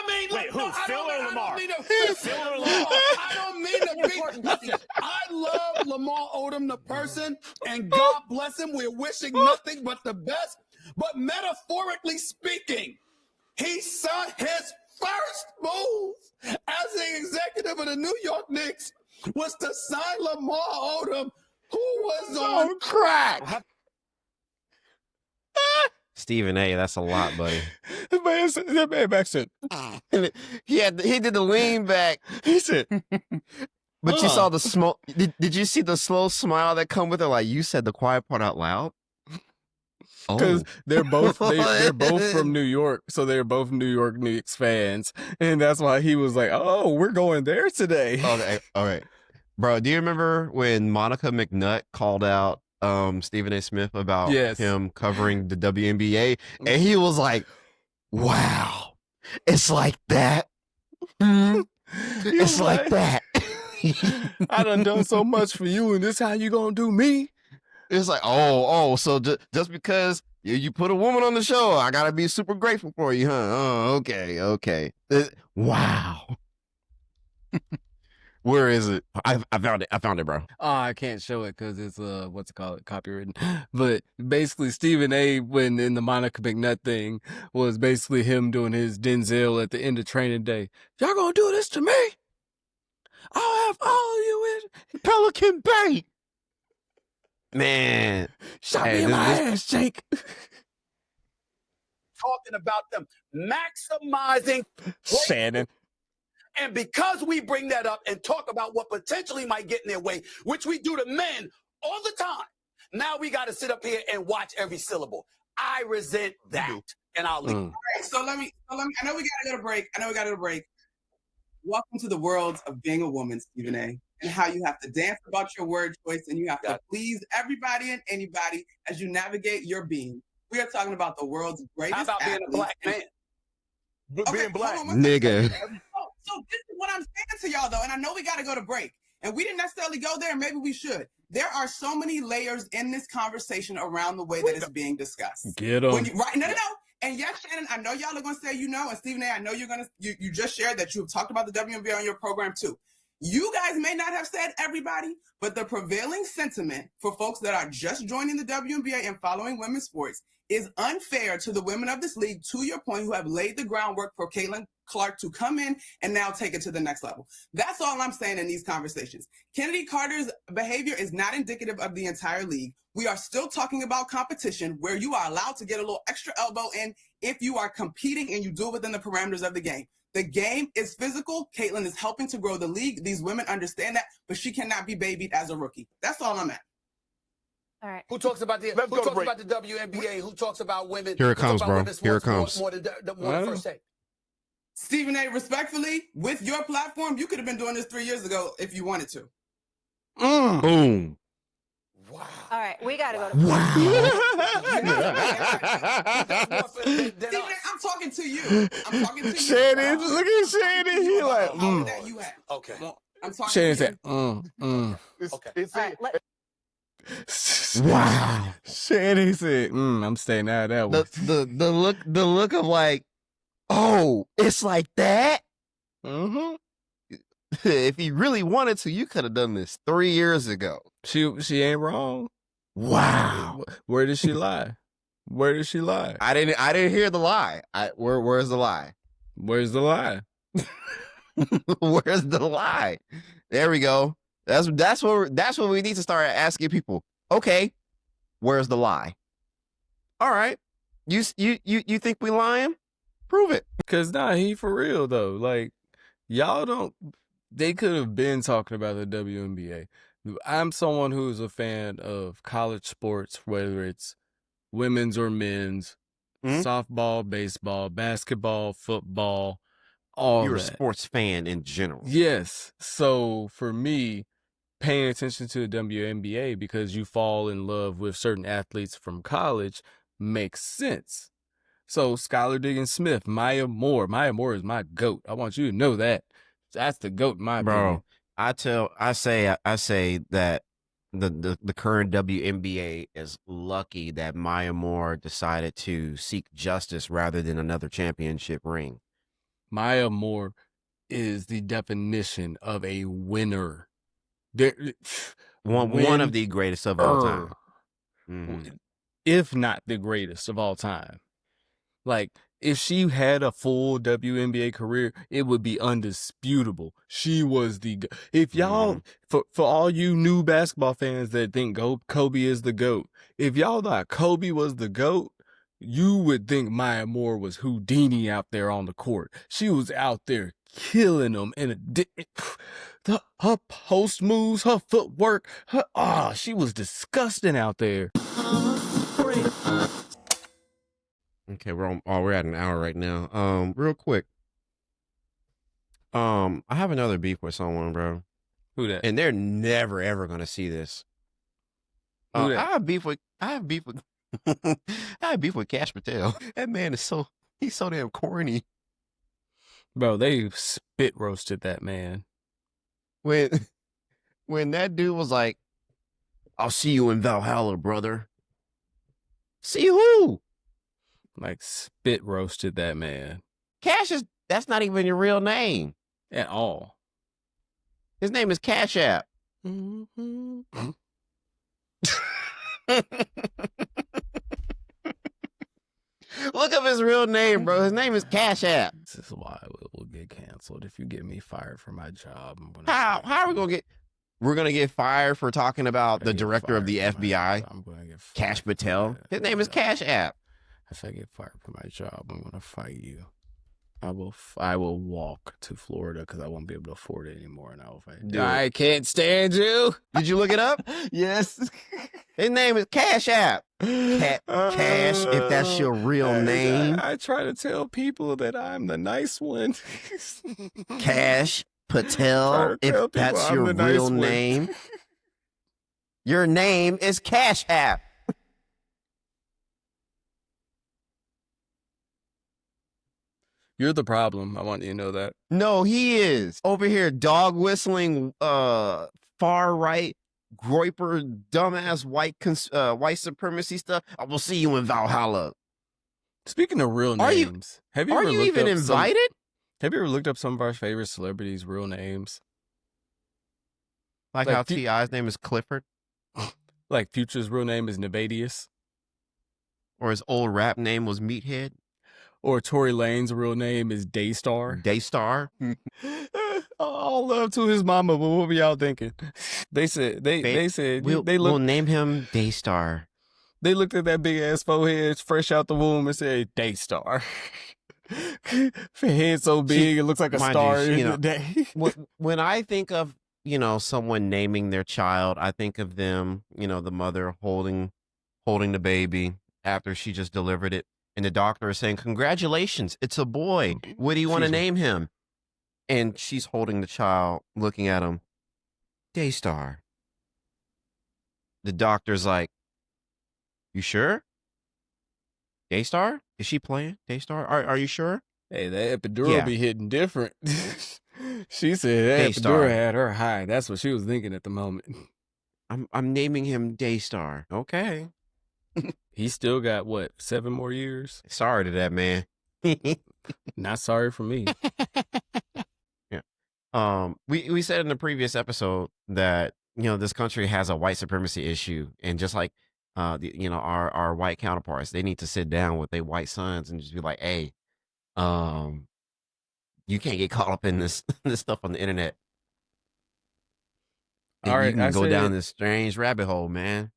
mean, look, who? Phil or Lamar? I don't mean to be. Listen, I love Lamar Odom, the person, and God bless him. We're wishing nothing but the best. But metaphorically speaking, he saw his first move as the executive of the New York Knicks was to sign Lamar Odom, who was on crack. Stephen A, that's a lot, buddy. That man back said, he did the lean back. He said, but you saw the smoke. Did you see the slow smile that come with it? Like you said the quiet part out loud. Because they're both from New York, so they're both New York Knicks fans, and that's why he was like, "Oh, we're going there today." Okay, all right, bro. Do you remember when Monica McNutt called out Stephen A. Smith about him covering the WNBA, and he was like, "Wow, it's like that. It's like that." I done so much for you, and this how you gonna do me? It's like, so just because you put a woman on the show, I gotta be super grateful for you, huh? Oh, okay. Wow. Where is it? I found it, bro. I can't show it because it's copywritten. But basically, Stephen A. when in the Monica McNutt thing was basically him doing his Denzel at the end of Training Day. Y'all gonna do this to me? I'll have all of you in Pelican Bay. Man, shot me in my ass, Jake. Talking about them maximizing Shannon. And because we bring that up and talk about what potentially might get in their way, which we do to men all the time, now we got to sit up here and watch every syllable. I resent that, and I'll leave. All right, so let me. I know we got to go to break. Welcome to the world of being a woman, Stephen A., and how you have to dance about your word choice and you have to please everybody and anybody as you navigate your being. We are talking about the world's greatest. How about being a black man? Being black, nigga. So this is what I'm saying to y'all, though, and I know we got to go to break, and we didn't necessarily go there, and maybe we should. There are so many layers in this conversation around the way that it's being discussed. Get on. No. And yes, Shannon, I know y'all are going to say you know, and Stephen A., I know you just shared that you've talked about the WNBA on your program too. You guys may not have said everybody, but the prevailing sentiment for folks that are just joining the WNBA and following women's sports is unfair to the women of this league, to your point, who have laid the groundwork for Caitlin Clark to come in and now take it to the next level. That's all I'm saying in these conversations. Kennedy Carter's behavior is not indicative of the entire league. We are still talking about competition where you are allowed to get a little extra elbow in if you are competing and you do it within the parameters of the game. The game is physical. Caitlin is helping to grow the league. These women understand that, but she cannot be babied as a rookie. That's all I'm at. All right. Who talks about the WNBA? Who talks about women? Here it comes, bro. Here it comes. More than first take. Stephen A., respectfully, with your platform, you could have been doing this 3 years ago if you wanted to. Boom. Wow. All right, we gotta go to. Wow. Stephen A., I'm talking to you. I'm talking to you. Shannon, look at Shannon. He like, That you had. Okay. I'm talking Shannon to you. said, Okay. All right, Wow. Shannon said, I'm staying out of that one. The look of like, oh, it's like that. Mm-hmm. If you really wanted to, you could have done this 3 years ago. She ain't wrong. Wow. Where did she lie? Where did she lie? I didn't hear the lie. Where's the lie? Where's the lie? Where's the lie? There we go. That's what we need to start asking people. Okay, where's the lie? All right, you think we lying? Prove it. Cause he for real though. Like y'all don't. They could have been talking about the WNBA. I'm someone who's a fan of college sports, whether it's women's or men's, softball, baseball, basketball, football, all You're that. a sports fan in general. Yes. So for me, paying attention to the WNBA because you fall in love with certain athletes from college makes sense. So Skylar Diggins-Smith, Maya Moore. Maya Moore is my GOAT. I want you to know that. That's the GOAT in my opinion. I say that the current WNBA is lucky that Maya Moore decided to seek justice rather than another championship ring. Maya Moore is the definition of a winner. One of the greatest of all time. If not the greatest of all time. Like, if she had a full WNBA career, it would be undisputable. She was if y'all, for all you new basketball fans that think Kobe is the GOAT, if y'all thought Kobe was the GOAT, you would think Maya Moore was Houdini out there on the court. She was out there killing them. And her post moves, her footwork, she was disgusting out there. Okay, we're at an hour right now. Real quick. I have another beef with someone, bro. Who that? And they're never ever gonna see this. Who that? I have beef with I have beef with Cash Patel. That man is he's so damn corny. Bro, they spit roasted that man. When that dude was like, I'll see you in Valhalla, brother. See who? Like, spit roasted that man. That's not even your real name. At all. His name is Cash App. Look up his real name, bro. His name is Cash App. This is why we'll get canceled if you get me fired from my job. How are we gonna get? We're gonna get fired for talking about the director of the FBI, I'm gonna get fired. Cash Patel. His name is Cash App. If I get fired from my job, I'm gonna fight you. I will walk to Florida because I won't be able to afford it anymore, and I'll fight. I can't stand you. Did you look it up? Yes. His name is Cash App. Cash, if that's your real name. I try to tell people that I'm the nice one. Cash Patel, if that's your real name. Your name is Cash App. You're the problem. I want you to know that. No, he is. Over here, dog whistling, far right, groiper, dumbass white supremacy stuff. I will see you in Valhalla. Speaking of real names, have you are ever you looked even up invited? Have you ever looked up some of our favorite celebrities' real names? Like how T.I.'s name is Clifford? Like Future's real name is Nevadius? Or his old rap name was Meathead? Or Tory Lane's real name is Daystar? Daystar? All love to his mama, but what were y'all thinking? They said we'll name him Daystar. They looked at that big ass forehead fresh out the womb and said Daystar. Head so big it looks like a star in the day. when I think of someone naming their child, I think of them, the mother holding the baby after she just delivered it, and the doctor is saying, "Congratulations, it's a boy. What do you want to Excuse me. name him?" And she's holding the child, looking at him. Daystar. The doctor's like, "You sure? Daystar? Is she playing? Daystar? Are you sure?" Hey, that epidural Yeah. be hitting different. She said that Daystar. epidural had her high. That's what she was thinking at the moment. I'm naming him Daystar. Okay. He still got what, 7 more years? Sorry to that man. Not sorry for me. Yeah. We said in the previous episode that this country has a white supremacy issue, and just like our white counterparts, they need to sit down with their white sons and just be like, "Hey, you can't get caught up in this stuff on the internet. All right, You can go down this strange rabbit hole, man."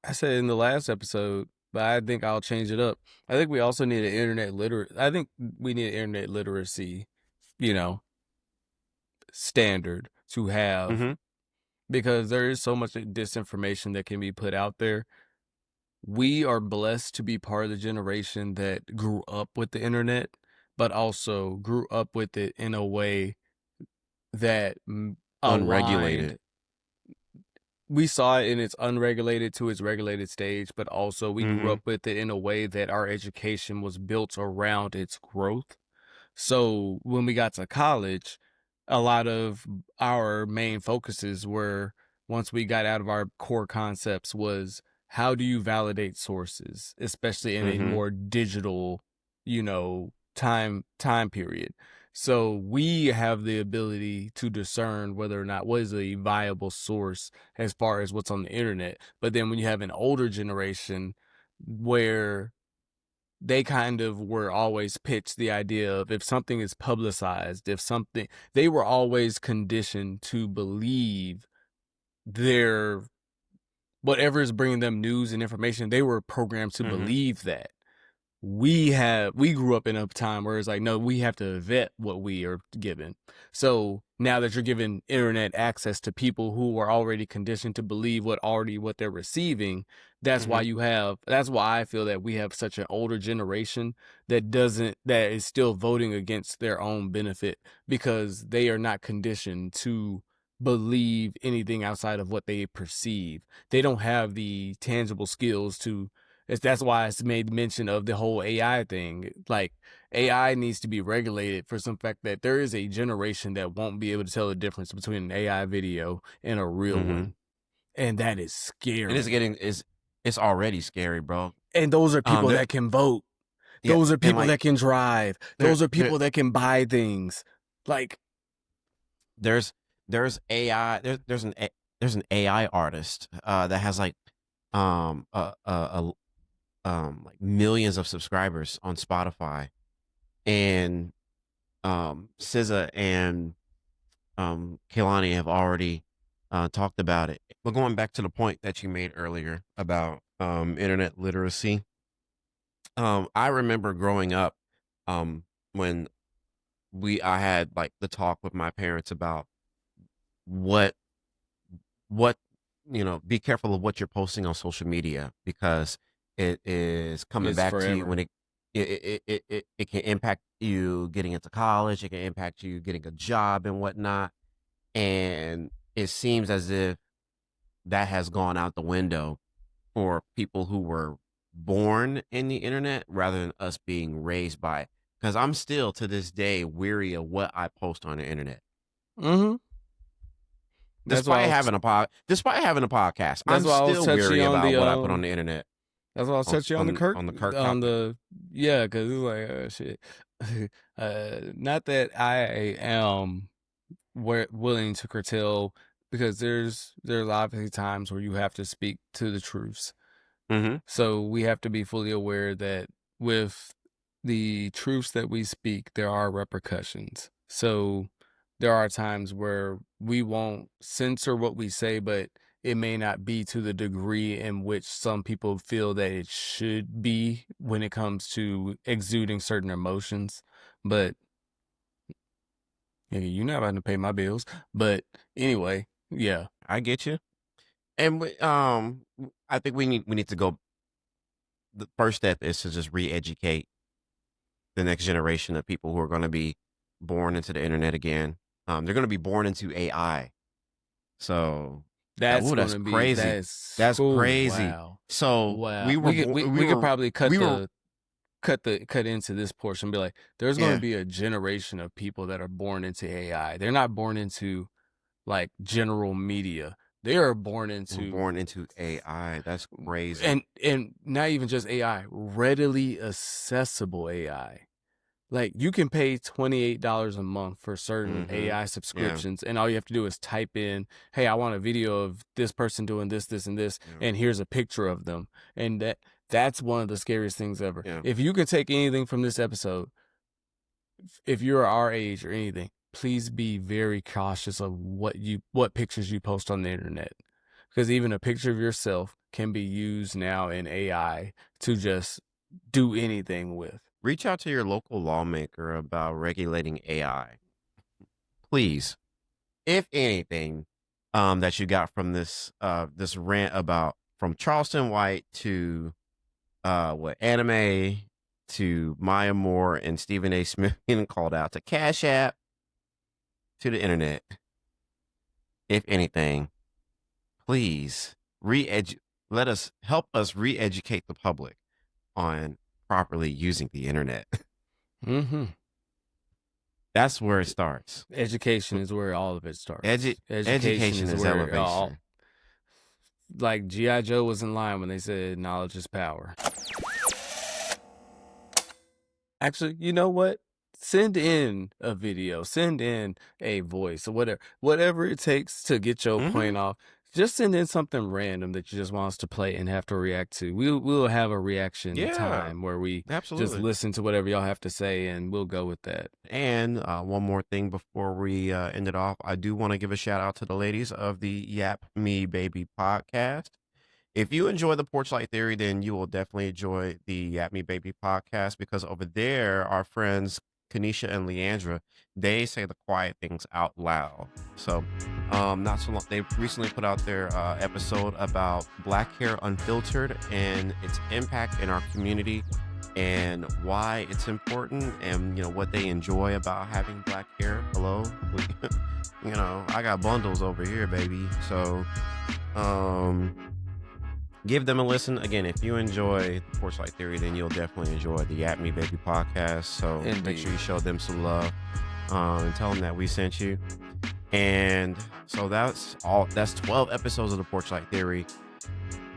I said in the last episode, but I think I'll change it up. I think we also need an internet I think we need an internet literacy, standard to have, Mhm. because there is so much disinformation that can be put out there. We are blessed to be part of the generation that grew up with the internet, but also grew up with it in a way that Unregulated. aligned. We saw it in its unregulated to its regulated stage, but also we grew up with it in a way that our education was built around its growth. So when we got to college, a lot of our main focuses were, once we got out of our core concepts, was how do you validate sources, especially in a more digital, time period. So we have the ability to discern whether or not what is a viable source as far as what's on the internet. But then when you have an older generation where they kind of were always pitched the idea of, if something is publicized, they were always conditioned to believe whatever is bringing them news and information, they were programmed to believe that. We grew up in a time where it's like, no, we have to vet what we are given. So now that you're giving internet access to people who are already conditioned to believe what they're receiving, that's why I feel that we have such an older generation that is still voting against their own benefit, because they are not conditioned to believe anything outside of what they perceive. They don't have the tangible skills to. That's why it's made mention of the whole AI thing. Like, AI needs to be regulated for some fact that there is a generation that won't be able to tell the difference between an AI video and a real one. And that is scary. And it's already scary, bro. And those are people that can vote. Those are people that can drive. Those are people that can buy things. Like, there's AI. There's an AI artist that has like millions of subscribers on Spotify, and SZA and Kehlani have already talked about it. But going back to the point that you made earlier about internet literacy, I remember growing up when I had like the talk with my parents about what be careful of what you're posting on social media, because it is coming It's back to you forever. when it can impact you getting into college. It can impact you getting a job and whatnot. And it seems as if that has gone out the window for people who were born in the internet rather than us being raised by it. Because I'm still to this day weary of what I post on the internet. Despite having a podcast, I'm still weary about what I put on the internet. That's why I'll touch you on the Kirk topic. because it's like, shit. Not that I am willing to curtail, because there's obviously times where you have to speak to the truths. So we have to be fully aware that with the truths that we speak, there are repercussions. So there are times where we won't censor what we say, but it may not be to the degree in which some people feel that it should be when it comes to exuding certain emotions. But You're not about to pay my bills. But anyway, yeah. I get you. And I think we need to go. The first step is to just re-educate the next generation of people who are going to be born into the internet again. They're going to be born into AI. So That's crazy. That's crazy. Wow. So Wow. we could probably cut into this portion and be like, there's going to be a generation of people that are born into AI. They're not born into like general media. They are born into AI. That's crazy. And not even just AI, readily accessible AI. Like you can pay $28 a month for certain AI subscriptions, and all you have to do is type in, "Hey, I want a video of this person doing this, this, and this, and here's a picture of them." And that's one of the scariest things ever. Yeah. If you can take anything from this episode, if you're our age or anything, please be very cautious of what pictures you post on the internet, because even a picture of yourself can be used now in AI to just do anything with. Reach out to your local lawmaker about regulating AI. Please. If anything, that you got from this rant about from Charleston White to anime to Maya Moore and Stephen A. Smith getting called out to Cash App to the internet. If anything, please help us re-educate the public on properly using the internet. That's where it starts. Education is where all of it starts. Education is elevation. Like G.I. Joe was in line when they said knowledge is power. Actually, you know what? Send in a video, send in a voice, or whatever it takes to get your point off. Just send in something random that you just want us to play and have to react to. We'll have a reaction time where we just listen to whatever y'all have to say, and we'll go with that. And one more thing before we end it off, I do want to give a shout out to the ladies of the Yap Me Baby podcast. If you enjoy the Porchlight Theory, then you will definitely enjoy the Yap Me Baby podcast, because over there, our friends Kanisha and Leandra, they say the quiet things out loud. So not so long, they recently put out their episode about black hair unfiltered and its impact in our community and why it's important, and what they enjoy about having black hair. Hello. I got bundles over here, baby. So give them a listen. Again, if you enjoy the Porchlight Theory, then you'll definitely enjoy the Yap Me Baby podcast. So make sure you show them some love and tell them that we sent you. And so that's 12 episodes of the Porchlight Theory.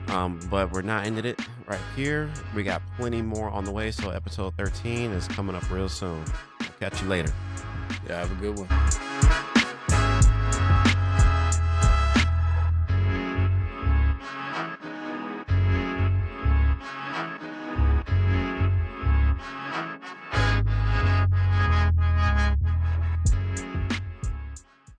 But we're not ending it right here. We got plenty more on the way. So episode 13 is coming up real soon. I'll catch you later. Yeah, have a good one.